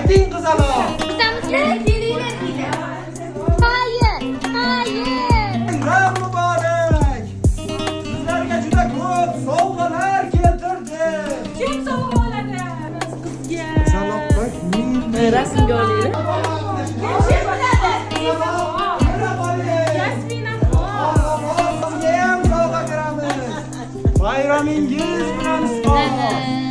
Ayting qizaloq. Kuzamizmi? Hayır. Bayram muborak. Sizlarga juda ko'p sovg'alar keltirdim. Kim sovg'a oladi? Qizaloq bak, Rasmga olaylik. Kim biladi? Yasmina. Bayramingiz bilan ismoil.